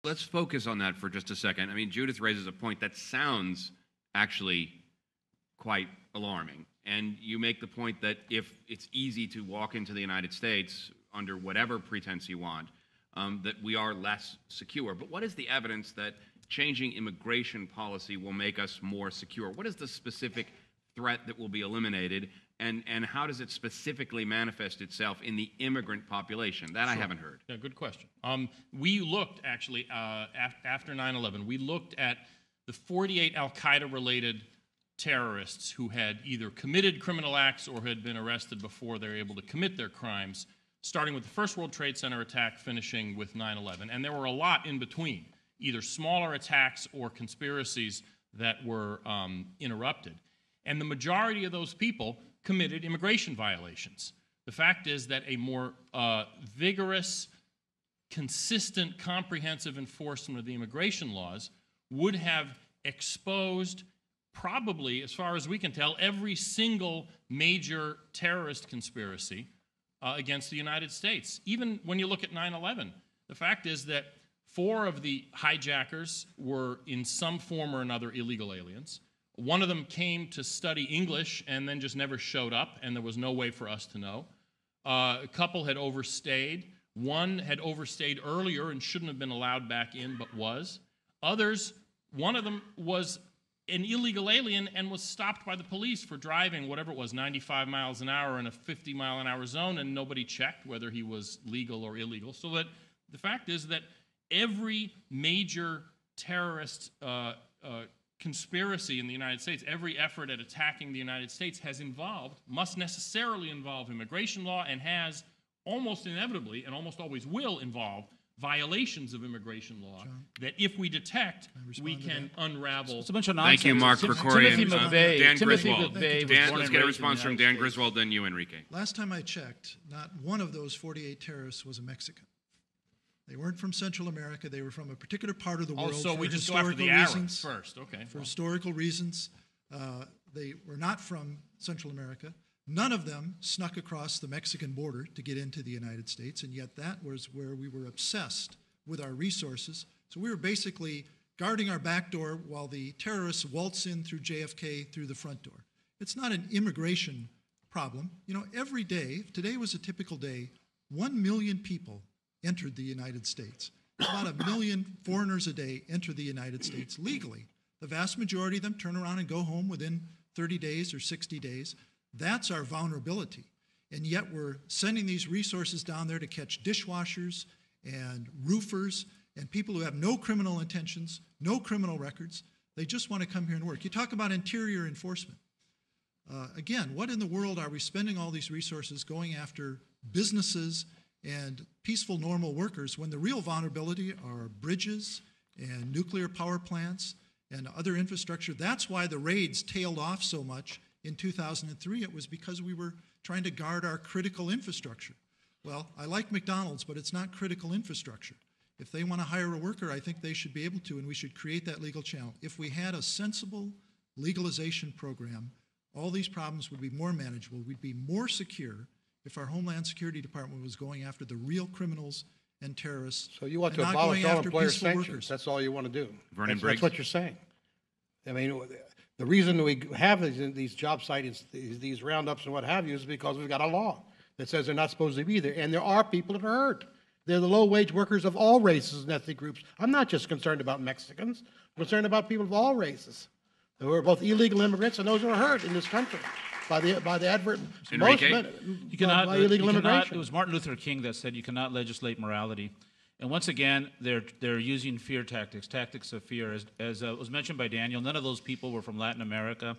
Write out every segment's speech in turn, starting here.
Let's focus on that for just a second. I mean, Judith raises a point that sounds actually quite alarming. And you make the point that if it's easy to walk into the United States under whatever pretense you want, that we are less secure. But what is the evidence that changing immigration policy will make us more secure? What is the specific threat that will be eliminated, and how does it specifically manifest itself in the immigrant population? That I haven't heard. Yeah, good question. We looked, actually, after 9/11, we looked at the 48 al-Qaeda-related terrorists who had either committed criminal acts or had been arrested before they were able to commit their crimes, starting with the first World Trade Center attack, finishing with 9/11. And there were a lot in between, either smaller attacks or conspiracies that were interrupted. And the majority of those people committed immigration violations. The fact is that a more vigorous, consistent, comprehensive enforcement of the immigration laws would have exposed, probably, as far as we can tell, every single major terrorist conspiracy against the United States. Even when you look at 9/11, the fact is that 4 of the hijackers were in some form or another illegal aliens. One of them came to study English and then just never showed up, and there was no way for us to know. A couple had overstayed. One had overstayed earlier and shouldn't have been allowed back in, but was. Others, one of them was an illegal alien and was stopped by the police for driving, whatever it was, 95 miles an hour in a 50-mile-an-hour zone, and nobody checked whether he was legal or illegal. So that the fact is that every major terrorist conspiracy in the United States, every effort at attacking the United States must necessarily involve immigration law, and has almost inevitably and almost always will involve violations of immigration law that if we detect, we can unravel. It's a bunch of nonsense. Thank you, Mark Krikorian. Dan Timothy Griswold. McVeigh Dan, was let's born get a and response raised from in the Dan United Griswold, then you, Enrique. Last time I checked, not one of those 48 terrorists was a Mexican. They weren't from Central America. They were from a particular part of the world. So we for just go after historical the Arabs reasons. first. Okay. For historical reasons, they were not from Central America. None of them snuck across the Mexican border to get into the United States, and yet that was where we were obsessed with our resources. So we were basically guarding our back door while the terrorists waltz in through JFK through the front door. It's not an immigration problem. You know, every day, if today was a typical day, 1 million people entered the United States. About 1 million foreigners a day enter the United States legally. The vast majority of them turn around and go home within 30 days or 60 days. That's our vulnerability. And yet we're sending these resources down there to catch dishwashers and roofers and people who have no criminal intentions, no criminal records. They just want to come here and work. You talk about interior enforcement. Again, what in the world are we spending all these resources going after businesses and peaceful, normal workers when the real vulnerability are bridges and nuclear power plants and other infrastructure? That's why the raids tailed off so much in 2003. It was because we were trying to guard our critical infrastructure. Well, I like McDonald's, but it's not critical infrastructure. If they want to hire a worker, I think they should be able to, and we should create that legal channel. If we had a sensible legalization program, all these problems would be more manageable. We'd be more secure if our Homeland Security Department was going after the real criminals and terrorists. So you want to and not abolish going all after employer peaceful sanctions. workers. That's all you want to do. Vernon That's Briggs. what you're saying. I mean, the reason we have these job sites, these roundups and what have you, is because we've got a law that says they're not supposed to be there. And there are people that are hurt. They're the low-wage workers of all races and ethnic groups. I'm not just concerned about Mexicans. I'm concerned about people of all races who are both illegal immigrants and those who are hurt in this country by the advert. Enrique? You cannot, by illegal you cannot, immigration. it was Martin Luther King that said you cannot legislate morality. And once again, they're using fear tactics of fear. As was mentioned by Daniel, none of those people were from Latin America.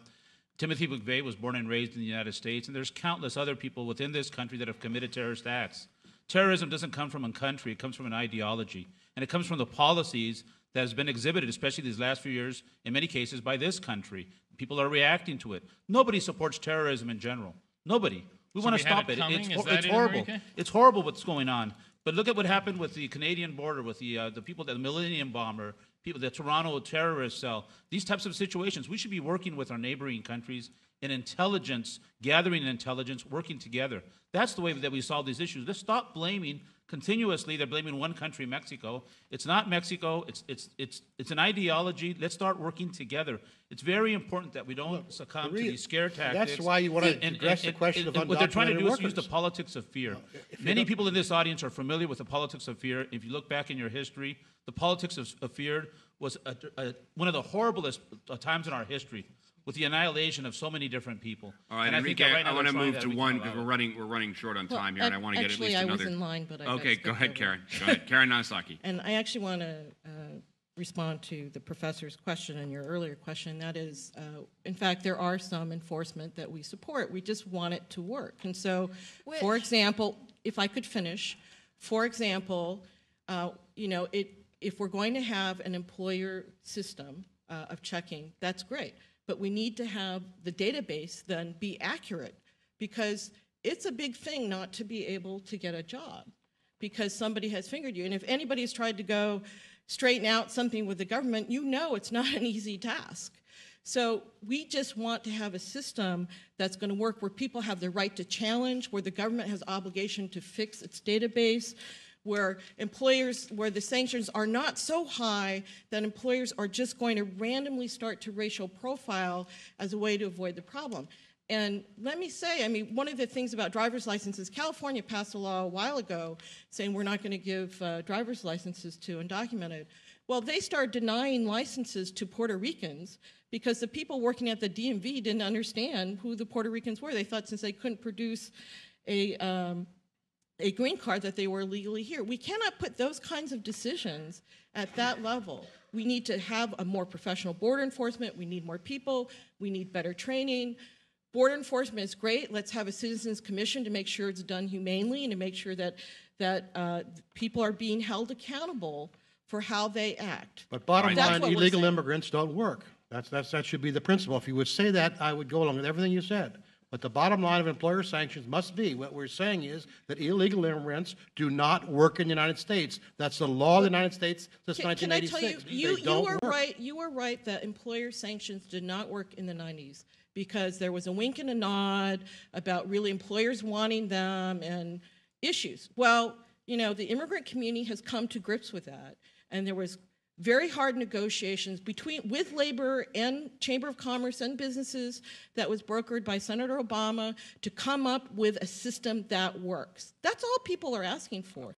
Timothy McVeigh was born and raised in the United States, and there's countless other people within this country that have committed terrorist acts. Terrorism doesn't come from a country, it comes from an ideology. And it comes from the policies that has been exhibited, especially these last few years, in many cases, by this country. People are reacting to it. Nobody supports terrorism in general. Nobody. We want to stop it. It's horrible. It's horrible what's going on. But look at what happened with the Canadian border, with the people, the Millennium Bomber, people, the Toronto terrorist cell. These types of situations, we should be working with our neighboring countries in intelligence, gathering intelligence, working together. That's the way that we solve these issues. Let's stop blaming continuously they're blaming one country, Mexico. It's not Mexico. It's an ideology. Let's start working together. It's very important that we don't succumb to these scare tactics. That's why you want to address the question of undocumented what they're trying to do workers. is use the politics of fear. if you Many don't- people in this audience are familiar with the politics of fear. If you look back in your history, the politics of fear was one of the horriblest times in our history, with the annihilation of so many different people. All right, And I think Enrique, that right now I want to they're trying move that to we can one allow because it. we're running short on Well, time here, and I want to get at least actually, another. I was in line, but I got Okay, go skipped ahead, over. Karen. Go ahead, Karen Narasaki. And I actually want to respond to the professor's question and your earlier question. That is, in fact, there are some enforcement that we support. We just want it to work. And so, for Which? example, if I could finish, for example, if we're going to have an employer system of checking, that's great. But we need to have the database then be accurate, because it's a big thing not to be able to get a job because somebody has fingered you. And if anybody has tried to go straighten out something with the government, you know it's not an easy task. So we just want to have a system that's going to work where people have the right to challenge, where the government has obligation to fix its database, where the sanctions are not so high that employers are just going to randomly start to racial profile as a way to avoid the problem. And let me say, I mean, one of the things about driver's licenses, California passed a law a while ago saying we're not going to give driver's licenses to undocumented. Well, they started denying licenses to Puerto Ricans because the people working at the DMV didn't understand who the Puerto Ricans were. They thought since they couldn't produce a green card that they were legally here. We cannot put those kinds of decisions at that level. We need to have a more professional border enforcement. We need more people. We need better training. Border enforcement is great. Let's have a citizens commission to make sure it's done humanely and to make sure that people are being held accountable for how they act. But bottom That's line, what we're illegal saying. immigrants don't work. That should be the principle. If you would say that, I would go along with everything you said. But the bottom line of employer sanctions must be, what we're saying is that illegal immigrants do not work in the United States. That's the law of the United States since Can I tell 1986. you, They don't work. you were right that employer sanctions did not work in the 90s because there was a wink and a nod about really employers wanting them and issues. Well, the immigrant community has come to grips with that, and there was very hard negotiations with labor and Chamber of Commerce and businesses that was brokered by Senator Obama to come up with a system that works. That's all people are asking for.